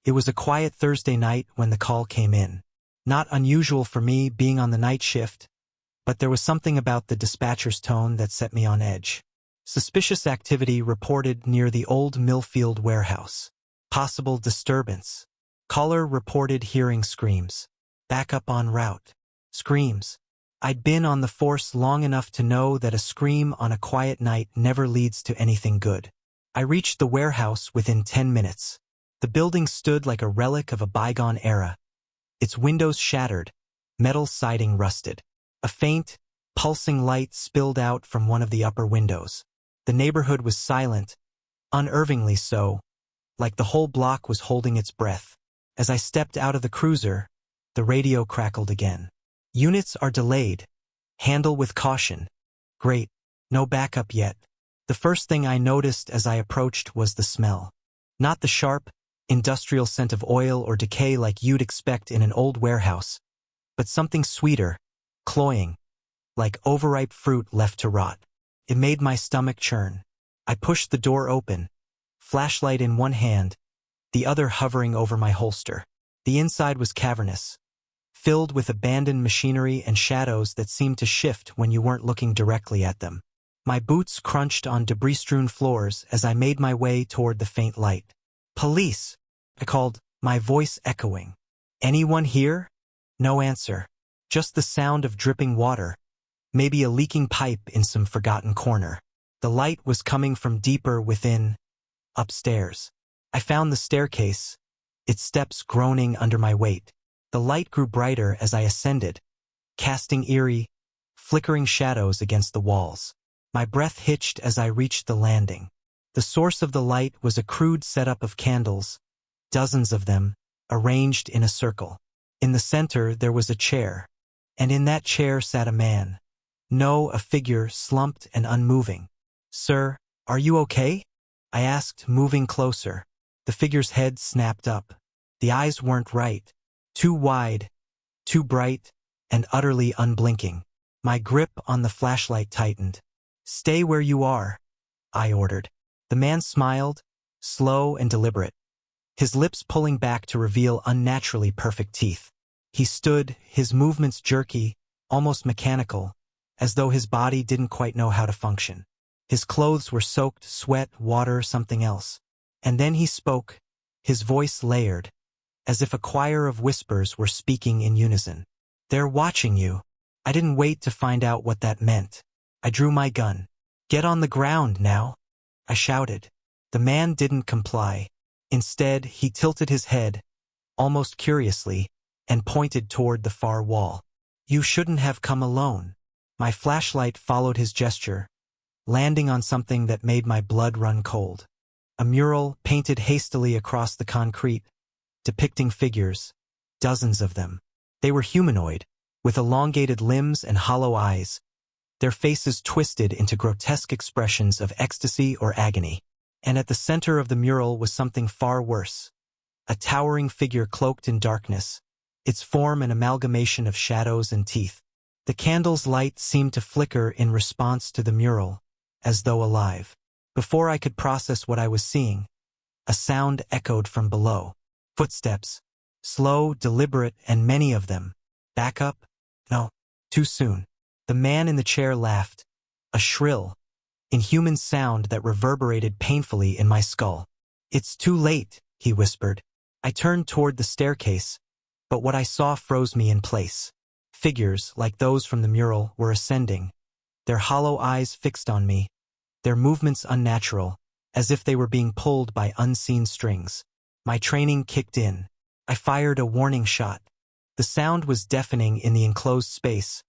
It was a quiet Thursday night when the call came in. Not unusual for me being on the night shift, but there was something about the dispatcher's tone that set me on edge. Suspicious activity reported near the old Millfield warehouse. Possible disturbance. Caller reported hearing screams. Backup en route. Screams. I'd been on the force long enough to know that a scream on a quiet night never leads to anything good. I reached the warehouse within 10 minutes. The building stood like a relic of a bygone era. Its windows shattered, metal siding rusted. A faint, pulsing light spilled out from one of the upper windows. The neighborhood was silent, unnervingly so, like the whole block was holding its breath. As I stepped out of the cruiser, the radio crackled again. Units are delayed. Handle with caution. Great. No backup yet. The first thing I noticed as I approached was the smell. Not the sharp, industrial scent of oil or decay like you'd expect in an old warehouse, but something sweeter, cloying, like overripe fruit left to rot. It made my stomach churn. I pushed the door open, flashlight in one hand, the other hovering over my holster. The inside was cavernous, filled with abandoned machinery and shadows that seemed to shift when you weren't looking directly at them. My boots crunched on debris-strewn floors as I made my way toward the faint light. "Police!" I called, my voice echoing. "Anyone here?" No answer. Just the sound of dripping water, maybe a leaking pipe in some forgotten corner. The light was coming from deeper within, upstairs. I found the staircase, its steps groaning under my weight. The light grew brighter as I ascended, casting eerie, flickering shadows against the walls. My breath hitched as I reached the landing. The source of the light was a crude setup of candles, dozens of them, arranged in a circle. In the center there was a chair, and in that chair sat a man. No, a figure slumped and unmoving. "Sir, are you okay?" I asked, moving closer. The figure's head snapped up. The eyes weren't right. Too wide, too bright, and utterly unblinking. My grip on the flashlight tightened. "Stay where you are," I ordered. The man smiled, slow and deliberate, his lips pulling back to reveal unnaturally perfect teeth. He stood, his movements jerky, almost mechanical, as though his body didn't quite know how to function. His clothes were soaked, sweat, water, something else. And then he spoke, his voice layered, as if a choir of whispers were speaking in unison. "They're watching you." I didn't wait to find out what that meant. I drew my gun. "Get on the ground now," I shouted. The man didn't comply. Instead, he tilted his head, almost curiously, and pointed toward the far wall. "You shouldn't have come alone." My flashlight followed his gesture, landing on something that made my blood run cold. A mural painted hastily across the concrete, depicting figures, dozens of them. They were humanoid, with elongated limbs and hollow eyes, their faces twisted into grotesque expressions of ecstasy or agony. And at the center of the mural was something far worse. A towering figure cloaked in darkness, its form an amalgamation of shadows and teeth. The candle's light seemed to flicker in response to the mural, as though alive. Before I could process what I was seeing, a sound echoed from below. Footsteps. Slow, deliberate, and many of them. Back up? No. Too soon. The man in the chair laughed. A shrill, inhuman sound that reverberated painfully in my skull. "It's too late," he whispered. I turned toward the staircase, but what I saw froze me in place. Figures, like those from the mural, were ascending, their hollow eyes fixed on me, their movements unnatural, as if they were being pulled by unseen strings. My training kicked in. I fired a warning shot. The sound was deafening in the enclosed space,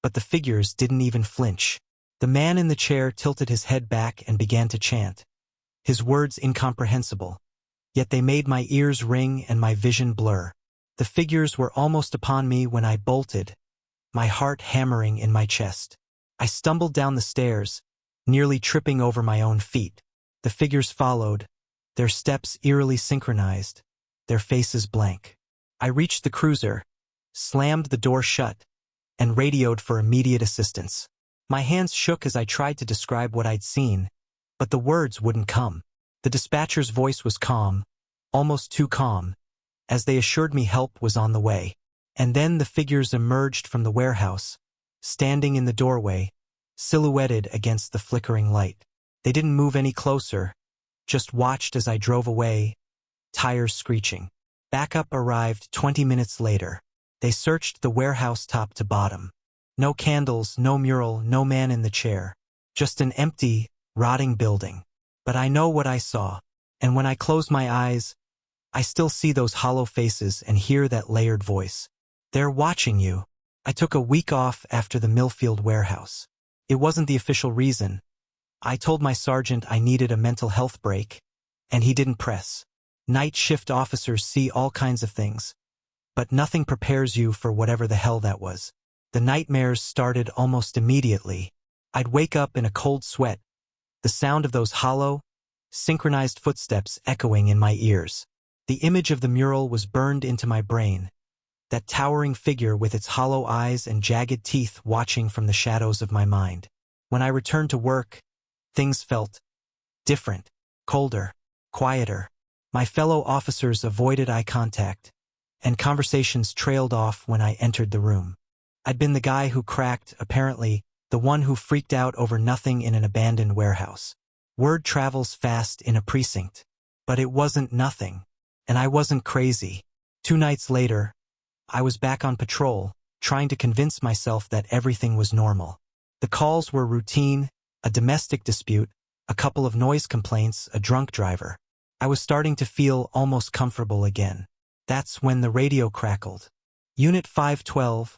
but the figures didn't even flinch. The man in the chair tilted his head back and began to chant, his words incomprehensible, yet they made my ears ring and my vision blur. The figures were almost upon me when I bolted, my heart hammering in my chest. I stumbled down the stairs, nearly tripping over my own feet. The figures followed, their steps eerily synchronized, their faces blank. I reached the cruiser, slammed the door shut, and radioed for immediate assistance. My hands shook as I tried to describe what I'd seen, but the words wouldn't come. The dispatcher's voice was calm, almost too calm, as they assured me help was on the way. And then the figures emerged from the warehouse, standing in the doorway, silhouetted against the flickering light. They didn't move any closer, just watched as I drove away, tires screeching. Backup arrived 20 minutes later. They searched the warehouse top to bottom. No candles, no mural, no man in the chair. Just an empty, rotting building. But I know what I saw, and when I close my eyes, I still see those hollow faces and hear that layered voice. They're watching you. I took a week off after the Millfield warehouse. It wasn't the official reason. I told my sergeant I needed a mental health break, and he didn't press. Night shift officers see all kinds of things, but nothing prepares you for whatever the hell that was. The nightmares started almost immediately. I'd wake up in a cold sweat, the sound of those hollow, synchronized footsteps echoing in my ears. The image of the mural was burned into my brain, that towering figure with its hollow eyes and jagged teeth watching from the shadows of my mind. When I returned to work, things felt different, colder, quieter. My fellow officers avoided eye contact, and conversations trailed off when I entered the room. I'd been the guy who cracked, apparently, the one who freaked out over nothing in an abandoned warehouse. Word travels fast in a precinct, but it wasn't nothing, and I wasn't crazy. 2 nights later, I was back on patrol, trying to convince myself that everything was normal. The calls were routine, a domestic dispute, a couple of noise complaints, a drunk driver. I was starting to feel almost comfortable again. That's when the radio crackled. Unit 512,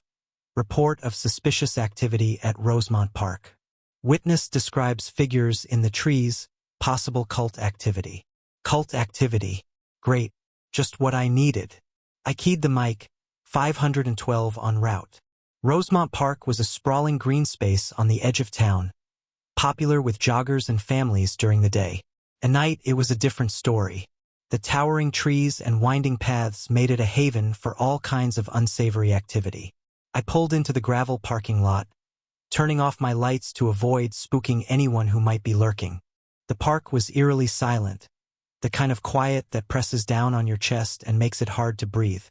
report of suspicious activity at Rosemont Park. Witness describes figures in the trees, possible cult activity. Cult activity. Great. Just what I needed. I keyed the mic, 512 en route. Rosemont Park was a sprawling green space on the edge of town, popular with joggers and families during the day. At night, it was a different story. The towering trees and winding paths made it a haven for all kinds of unsavory activity. I pulled into the gravel parking lot, turning off my lights to avoid spooking anyone who might be lurking. The park was eerily silent, the kind of quiet that presses down on your chest and makes it hard to breathe.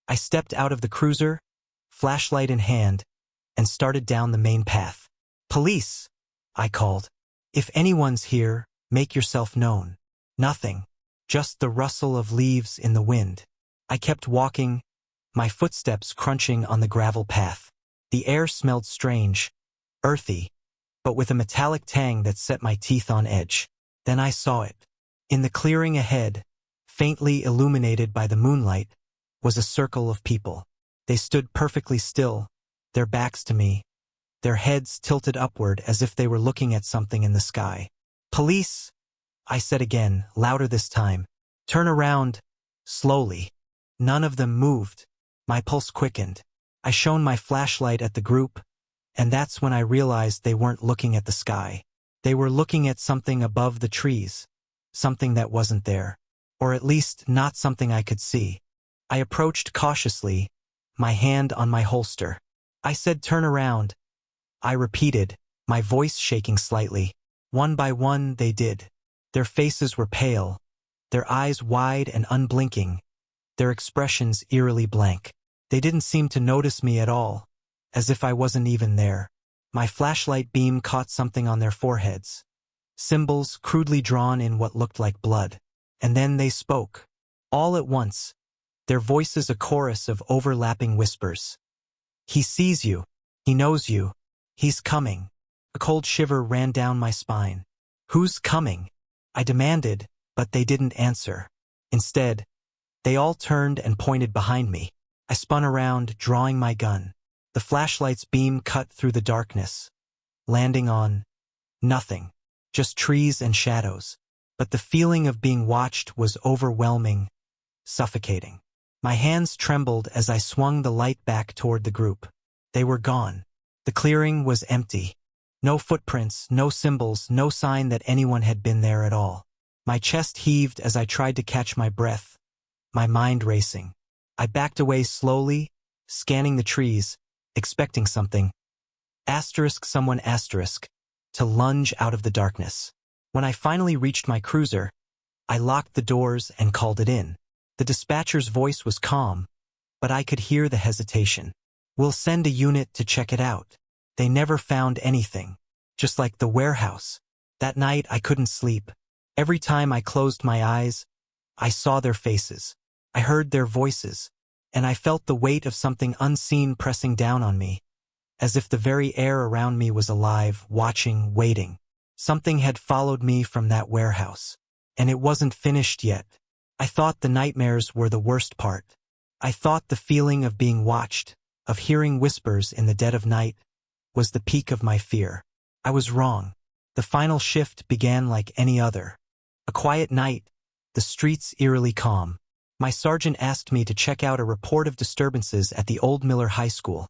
I stepped out of the cruiser, flashlight in hand, and started down the main path. "Police!" I called. "If anyone's here, make yourself known." Nothing, just the rustle of leaves in the wind. I kept walking, my footsteps crunching on the gravel path. The air smelled strange, earthy, but with a metallic tang that set my teeth on edge. Then I saw it. In the clearing ahead, faintly illuminated by the moonlight, was a circle of people. They stood perfectly still, their backs to me, their heads tilted upward as if they were looking at something in the sky. "Police!" I said again, louder this time. "Turn around." Slowly. None of them moved. My pulse quickened. I shone my flashlight at the group, and that's when I realized they weren't looking at the sky. They were looking at something above the trees, something that wasn't there, or at least not something I could see. I approached cautiously, my hand on my holster. I said, "Turn around." I repeated, my voice shaking slightly. One by one they did. Their faces were pale, their eyes wide and unblinking, their expressions eerily blank. They didn't seem to notice me at all, as if I wasn't even there. My flashlight beam caught something on their foreheads, symbols crudely drawn in what looked like blood. And then they spoke, all at once, their voices a chorus of overlapping whispers. "He sees you. He knows you. He's coming." A cold shiver ran down my spine. "Who's coming?" I demanded, but they didn't answer. Instead, they all turned and pointed behind me. I spun around, drawing my gun. The flashlight's beam cut through the darkness, landing on nothing, just trees and shadows. But the feeling of being watched was overwhelming, suffocating. My hands trembled as I swung the light back toward the group. They were gone. The clearing was empty. No footprints, no symbols, no sign that anyone had been there at all. My chest heaved as I tried to catch my breath, my mind racing. I backed away slowly, scanning the trees, expecting something. Someone to lunge out of the darkness. When I finally reached my cruiser, I locked the doors and called it in. The dispatcher's voice was calm, but I could hear the hesitation. "We'll send a unit to check it out." They never found anything. Just like the warehouse. That night I couldn't sleep. Every time I closed my eyes, I saw their faces. I heard their voices, and I felt the weight of something unseen pressing down on me, as if the very air around me was alive, watching, waiting. Something had followed me from that warehouse, and it wasn't finished yet. I thought the nightmares were the worst part. I thought the feeling of being watched, of hearing whispers in the dead of night, was the peak of my fear. I was wrong. The final shift began like any other. A quiet night, the streets eerily calm. My sergeant asked me to check out a report of disturbances at the old Miller High School,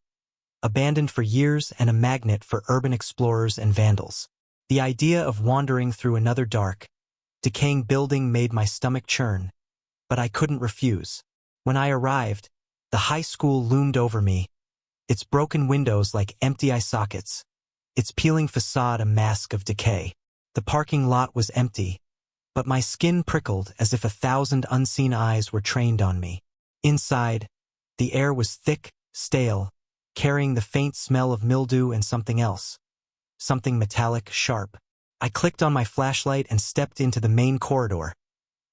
abandoned for years and a magnet for urban explorers and vandals. The idea of wandering through another dark, decaying building made my stomach churn, but I couldn't refuse. When I arrived, the high school loomed over me, its broken windows like empty eye sockets, its peeling facade a mask of decay. The parking lot was empty, but my skin prickled as if 1,000 unseen eyes were trained on me. Inside, the air was thick, stale, carrying the faint smell of mildew and something else. Something metallic, sharp. I clicked on my flashlight and stepped into the main corridor,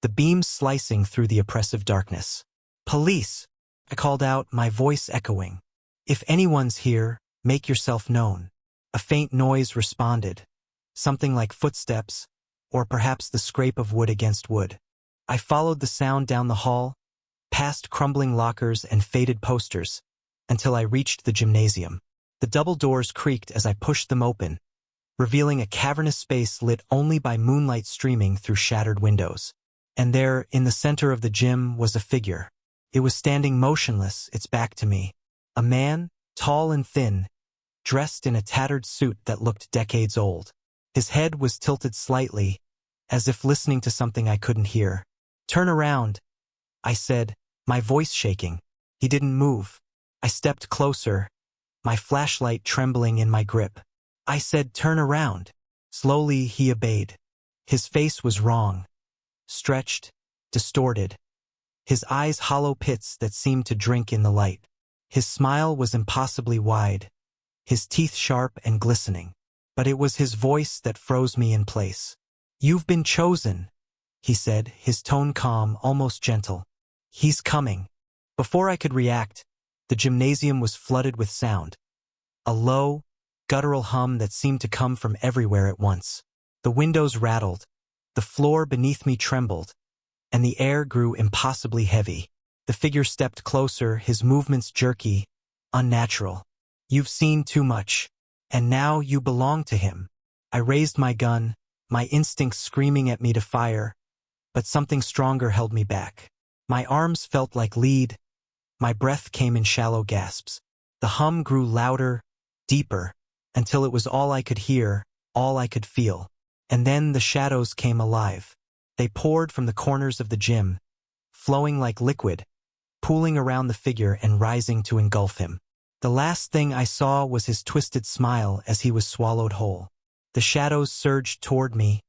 the beams slicing through the oppressive darkness. "Police!" I called out, my voice echoing. "If anyone's here, make yourself known." A faint noise responded, something like footsteps, or perhaps the scrape of wood against wood. I followed the sound down the hall, past crumbling lockers and faded posters, until I reached the gymnasium. The double doors creaked as I pushed them open, revealing a cavernous space lit only by moonlight streaming through shattered windows. And there, in the center of the gym, was a figure. It was standing motionless, its back to me. A man, tall and thin, dressed in a tattered suit that looked decades old. His head was tilted slightly, as if listening to something I couldn't hear. "Turn around," I said, my voice shaking. He didn't move. I stepped closer, my flashlight trembling in my grip. I said, "Turn around." Slowly he obeyed. His face was wrong. Stretched, distorted. His eyes hollow pits that seemed to drink in the light. His smile was impossibly wide, his teeth sharp and glistening. But it was his voice that froze me in place. "You've been chosen," he said, his tone calm, almost gentle. "He's coming." Before I could react, the gymnasium was flooded with sound. A low, guttural hum that seemed to come from everywhere at once. The windows rattled, the floor beneath me trembled, and the air grew impossibly heavy. The figure stepped closer, his movements jerky, unnatural. "You've seen too much, and now you belong to him." I raised my gun, my instincts screaming at me to fire, but something stronger held me back. My arms felt like lead, my breath came in shallow gasps. The hum grew louder, deeper, until it was all I could hear, all I could feel. And then the shadows came alive. They poured from the corners of the gym, flowing like liquid, pooling around the figure and rising to engulf him. The last thing I saw was his twisted smile as he was swallowed whole. The shadows surged toward me,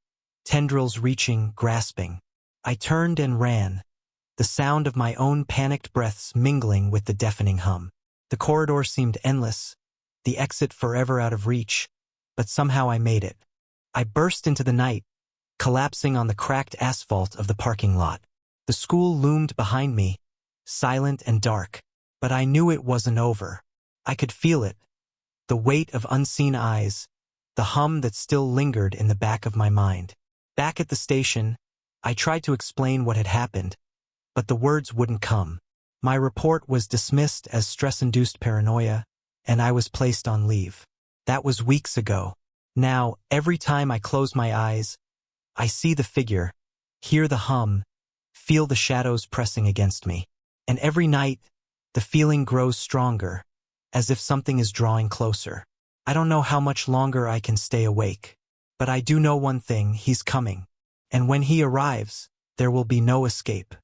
tendrils reaching, grasping. I turned and ran, the sound of my own panicked breaths mingling with the deafening hum. The corridor seemed endless, the exit forever out of reach, but somehow I made it. I burst into the night, collapsing on the cracked asphalt of the parking lot. The school loomed behind me, silent and dark, but I knew it wasn't over. I could feel it, the weight of unseen eyes, the hum that still lingered in the back of my mind. Back at the station, I tried to explain what had happened, but the words wouldn't come. My report was dismissed as stress-induced paranoia, and I was placed on leave. That was weeks ago. Now, every time I close my eyes, I see the figure, hear the hum, feel the shadows pressing against me. And every night, the feeling grows stronger, as if something is drawing closer. I don't know how much longer I can stay awake, but I do know one thing: he's coming. And when he arrives, there will be no escape.